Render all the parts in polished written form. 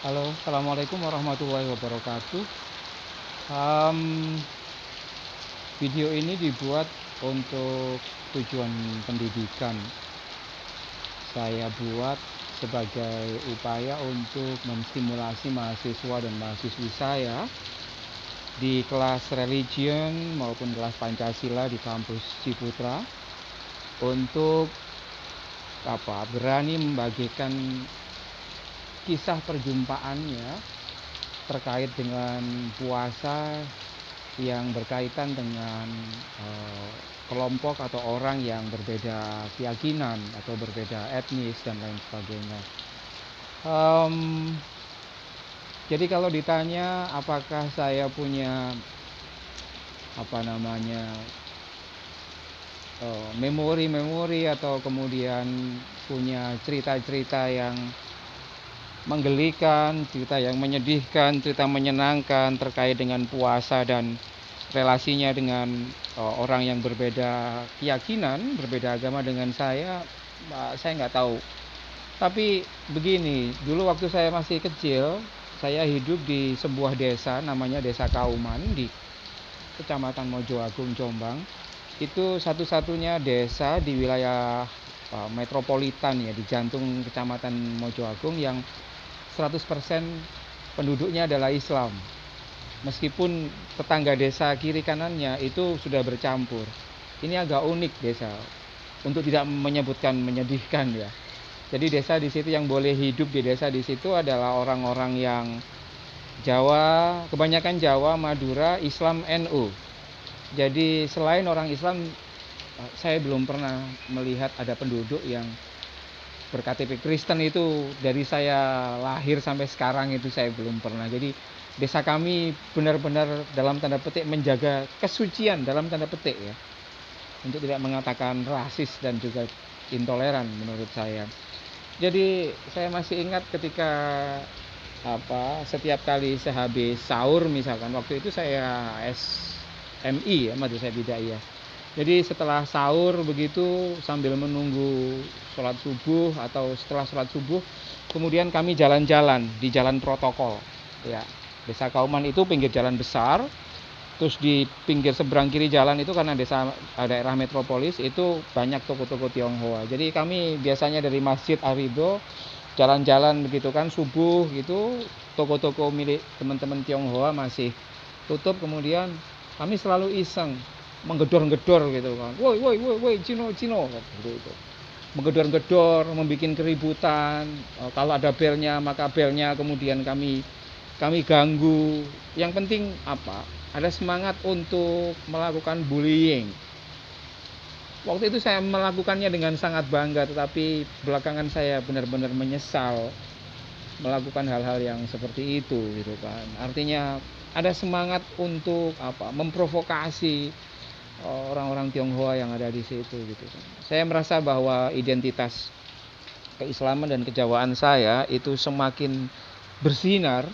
Halo, assalamualaikum warahmatullahi wabarakatuh. Em, Video ini dibuat untuk tujuan pendidikan. Saya buat sebagai upaya untuk menstimulasi mahasiswa dan mahasiswi saya di kelas religion maupun kelas Pancasila di kampus Ciputra untuk berani membagikan kisah perjumpaannya terkait dengan puasa yang berkaitan dengan kelompok atau orang yang berbeda keyakinan atau berbeda etnis dan lain sebagainya. Em, jadi kalau ditanya apakah saya punya memori-memori atau kemudian punya cerita-cerita yang menggelikan, cerita yang menyedihkan, cerita menyenangkan terkait dengan puasa dan relasinya dengan orang yang berbeda keyakinan, berbeda agama dengan saya nggak tahu. Tapi begini, dulu waktu saya masih kecil, saya hidup di sebuah desa namanya Desa Kauman di Kecamatan Mojoagung, Jombang. Itu satu-satunya desa di wilayah metropolitan ya, di jantung Kecamatan Mojoagung yang 100% penduduknya adalah Islam. Meskipun tetangga desa kiri kanannya itu sudah bercampur. Ini agak unik desa, untuk tidak menyebutkan menyedihkan ya. Jadi desa di situ yang boleh hidup di desa di situ adalah orang-orang yang Jawa, kebanyakan Jawa, Madura, Islam, NU. Jadi selain orang Islam, saya belum pernah melihat ada penduduk yang berKTP Kristen. Itu dari saya lahir sampai sekarang itu saya belum pernah. Jadi desa kami benar-benar dalam tanda petik menjaga kesucian dalam tanda petik ya, untuk tidak mengatakan rasis dan juga intoleran menurut saya. Jadi saya masih ingat ketika setiap kali sehabis sahur, misalkan waktu itu saya SMI ya, Madrasah Bidayah. Jadi setelah sahur begitu sambil menunggu sholat subuh atau setelah sholat subuh, kemudian kami jalan-jalan di jalan protokol. Ya, Desa Kauman itu pinggir jalan besar, terus di pinggir seberang kiri jalan itu karena daerah metropolis itu banyak toko-toko Tionghoa. Jadi kami biasanya dari Masjid Arido jalan-jalan begitu kan subuh gitu, toko-toko milik teman-teman Tionghoa masih tutup, kemudian kami selalu iseng menggedor-gedor gitu kan, woi woi woi woi Cino Cino gitu, menggedor-gedor, membuat keributan. Kalau ada belnya maka belnya kemudian kami ganggu. Yang penting ada semangat untuk melakukan bullying. Waktu itu saya melakukannya dengan sangat bangga, tetapi belakangan saya benar-benar menyesal melakukan hal-hal yang seperti itu gitu kan. Artinya ada semangat untuk memprovokasi orang-orang Tionghoa yang ada di situ gitu kan. Saya merasa bahwa identitas keislaman dan kejawaan saya itu semakin bersinar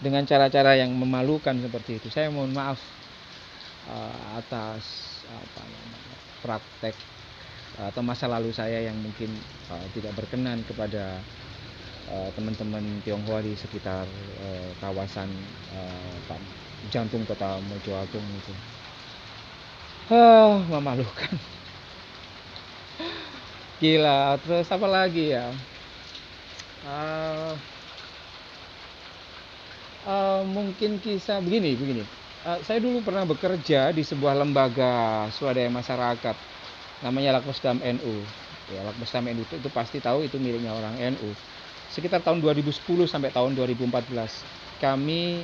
dengan cara-cara yang memalukan seperti itu. Saya mohon maaf atas praktek atau masa lalu saya yang mungkin tidak berkenan kepada teman-teman Tionghoa di sekitar kawasan jantung kota Mojoagung itu. Memalukan. Gila, terus apa lagi ya? Uh, Mungkin kisah begini. Saya dulu pernah bekerja di sebuah lembaga swadaya masyarakat, namanya Lakpesdam NU. Ya, Lakpesdam NU itu pasti tahu, itu miliknya orang NU. Sekitar tahun 2010 sampai tahun 2014, kami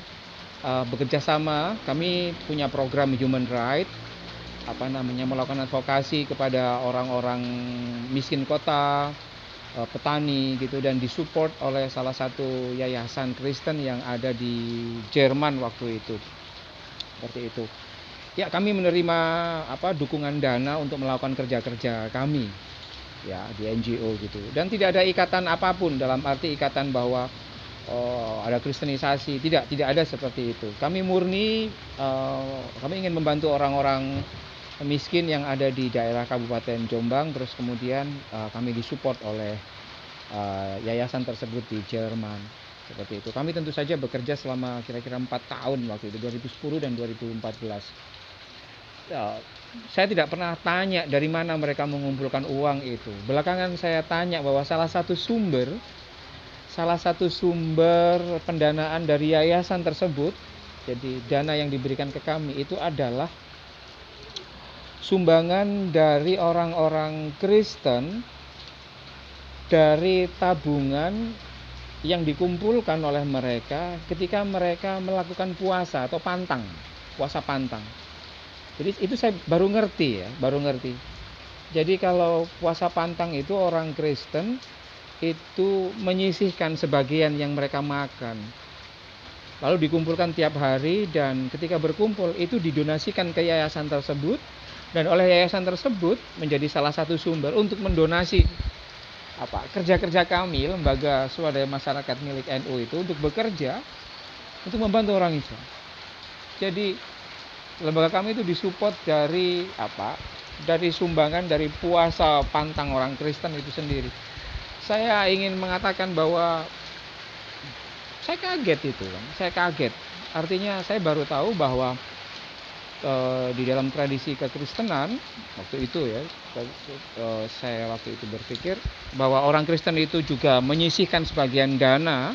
bekerja sama. Kami punya program human right, melakukan advokasi kepada orang-orang miskin kota, petani gitu, dan disupport oleh salah satu yayasan Kristen yang ada di Jerman waktu itu. Seperti itu. Ya, kami menerima dukungan dana untuk melakukan kerja-kerja kami ya di NGO gitu. Dan tidak ada ikatan apapun, dalam arti ikatan bahwa ada kristenisasi, tidak ada seperti itu. Kami murni kami ingin membantu orang-orang miskin yang ada di daerah Kabupaten Jombang. Terus kemudian kami disupport oleh yayasan tersebut di Jerman. Seperti itu. Kami tentu saja bekerja selama kira-kira 4 tahun waktu itu, 2010 dan 2014. Ya, saya tidak pernah tanya dari mana mereka mengumpulkan uang itu. Belakangan saya tanya bahwa salah satu sumber pendanaan dari yayasan tersebut, jadi dana yang diberikan ke kami itu adalah sumbangan dari orang-orang Kristen dari tabungan yang dikumpulkan oleh mereka ketika mereka melakukan puasa atau puasa pantang. Jadi itu saya baru ngerti. Jadi kalau puasa pantang itu orang Kristen itu menyisihkan sebagian yang mereka makan, lalu dikumpulkan tiap hari, dan ketika berkumpul itu didonasikan ke yayasan tersebut, dan oleh yayasan tersebut menjadi salah satu sumber untuk mendonasi kerja-kerja kami, lembaga swadaya masyarakat milik NU itu, untuk bekerja untuk membantu orang Islam. Jadi lembaga kami itu disupport dari sumbangan dari puasa pantang orang Kristen itu sendiri. Saya ingin mengatakan bahwa saya kaget itu kan. Saya kaget. Artinya saya baru tahu bahwa di dalam tradisi kekristenan waktu itu ya, saya waktu itu berpikir bahwa orang Kristen itu juga menyisihkan sebagian dana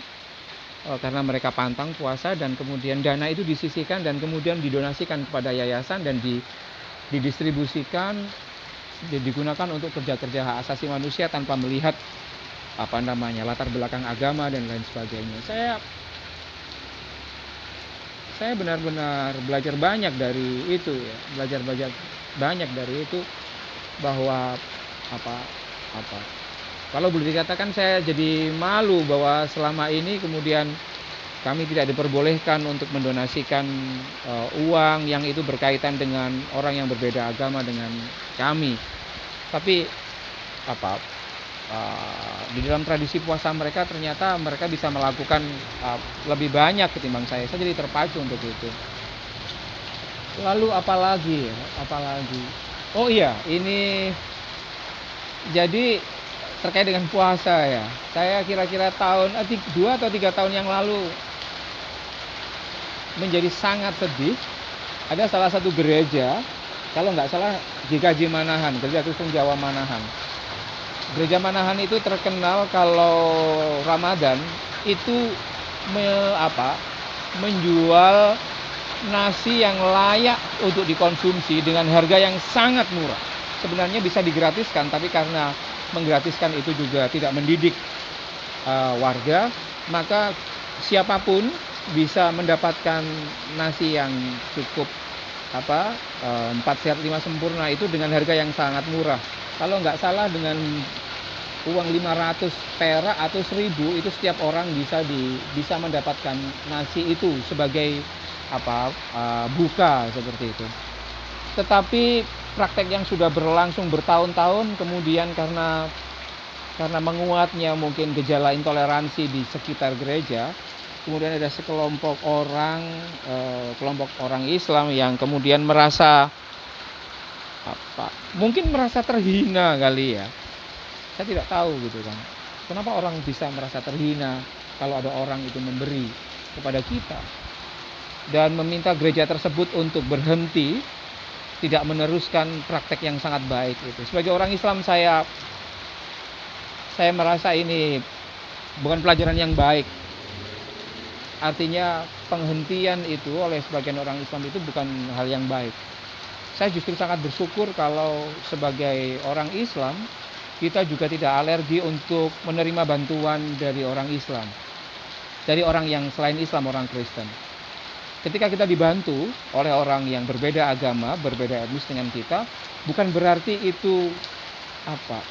karena mereka pantang puasa, dan kemudian dana itu disisihkan dan kemudian didonasikan kepada yayasan dan didistribusikan, digunakan untuk kerja-kerja hak asasi manusia tanpa melihat latar belakang agama dan lain sebagainya. Saya benar-benar belajar banyak dari itu ya, bahwa kalau boleh dikatakan saya jadi malu bahwa selama ini kemudian kami tidak diperbolehkan untuk mendonasikan uang yang itu berkaitan dengan orang yang berbeda agama dengan kami. Tapi di dalam tradisi puasa mereka ternyata mereka bisa melakukan lebih banyak ketimbang saya. Saya jadi terpacu untuk itu. Lalu apalagi? Oh iya, ini jadi terkait dengan puasa ya. Saya kira-kira 2 atau 3 tahun yang lalu menjadi sangat sedih. Ada salah satu gereja, kalau nggak salah GKJ Manahan, Gereja Kristen Jawa Manahan. Gereja Manahan itu terkenal kalau Ramadan itu menjual nasi yang layak untuk dikonsumsi dengan harga yang sangat murah. Sebenarnya bisa digratiskan, tapi karena menggratiskan itu juga tidak mendidik warga, maka siapapun bisa mendapatkan nasi yang cukup 4 sehat 5 sempurna itu dengan harga yang sangat murah. Kalau nggak salah dengan uang 500 perak atau 1000 itu setiap orang bisa mendapatkan nasi itu sebagai buka seperti itu. Tetapi praktek yang sudah berlangsung bertahun-tahun kemudian karena menguatnya mungkin gejala intoleransi di sekitar gereja, kemudian ada sekelompok kelompok orang Islam yang kemudian merasa mungkin merasa terhina kali ya. Saya tidak tahu gitu kan. Kenapa orang bisa merasa terhina kalau ada orang itu memberi kepada kita, dan meminta gereja tersebut untuk berhenti, tidak meneruskan praktek yang sangat baik itu. Sebagai orang Islam saya merasa ini bukan pelajaran yang baik. Artinya penghentian itu oleh sebagian orang Islam itu bukan hal yang baik. Saya justru sangat bersyukur kalau sebagai orang Islam kita juga tidak alergi untuk menerima bantuan dari orang Islam, dari orang yang selain Islam, orang Kristen. Ketika kita dibantu oleh orang yang berbeda agama, berbeda etnis dengan kita, bukan berarti itu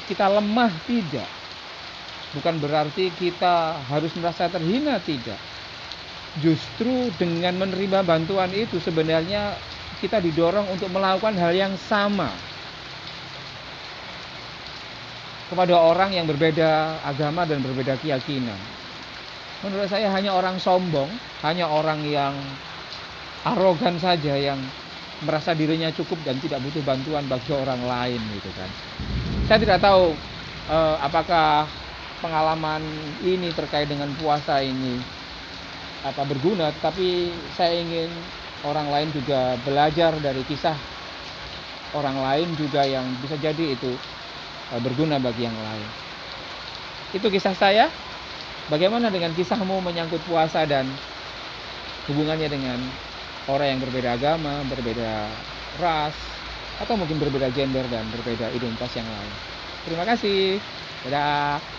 kita lemah, tidak. Bukan berarti kita harus merasa terhina, tidak. Justru dengan menerima bantuan itu sebenarnya kita didorong untuk melakukan hal yang sama kepada orang yang berbeda agama dan berbeda keyakinan. Menurut saya hanya orang sombong, hanya orang yang arogan saja yang merasa dirinya cukup dan tidak butuh bantuan bagi orang lain gitu kan. Saya tidak tahu apakah pengalaman ini terkait dengan puasa ini berguna, tapi saya ingin orang lain juga belajar dari kisah orang lain juga yang bisa jadi itu berguna bagi yang lain. Itu kisah saya. Bagaimana dengan kisahmu menyangkut puasa dan hubungannya dengan orang yang berbeda agama, berbeda ras, atau mungkin berbeda gender dan berbeda identitas yang lain? Terima kasih. Dadah.